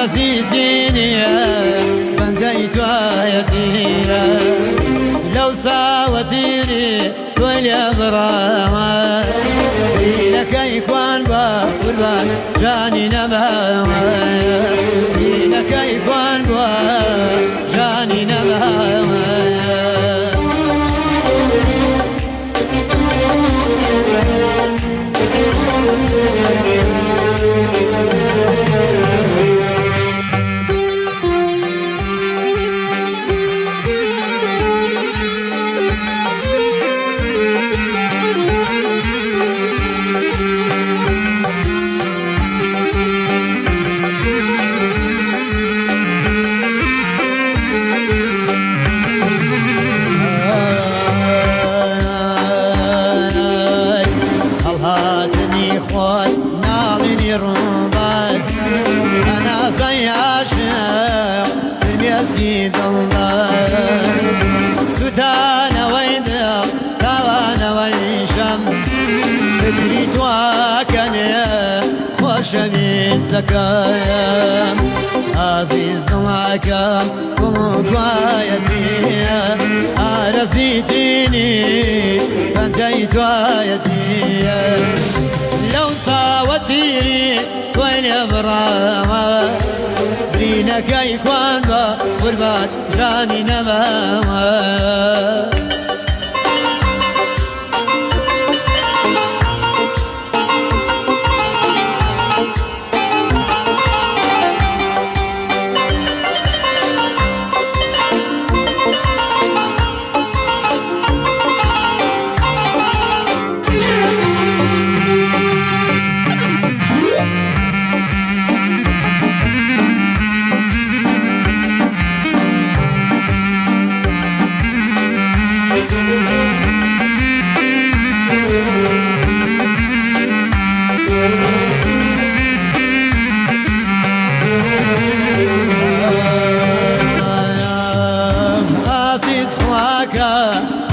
رزيتيني بنجيت يديا لو ساوتيني طول يا براما لك يكون بقربان جاني نباما لك يكون جاني نباما أنا زي عاشق في المسجد الله ستانا ويدا توانا ويشم فكري تواكني خوش بالزكايا عزيز ضلعكم قلوك ويدي رزيتيني فانجيت ويدي لو صاوتيني وين براما برينك يكون بقربان جاني نباما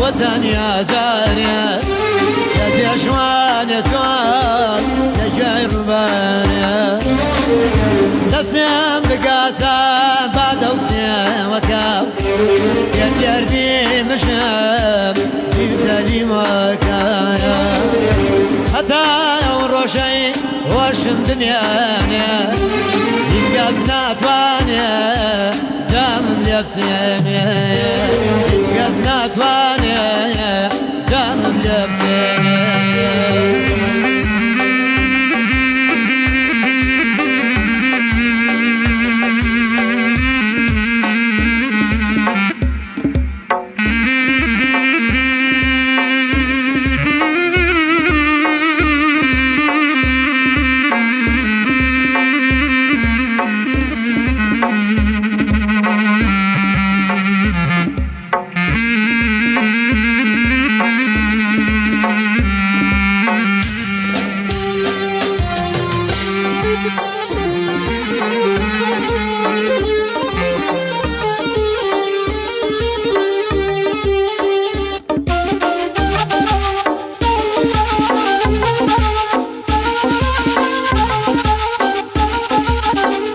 وطن يا جارية يا جشوان توان يا جربانية تسيم بقاتا بعد وسيم وكاو يا جربي مشام جبت لي مكايا حتى لو روشي وشم دنيانيا يسقطنا توانيا جام بلفسيني يسقطنا توانيا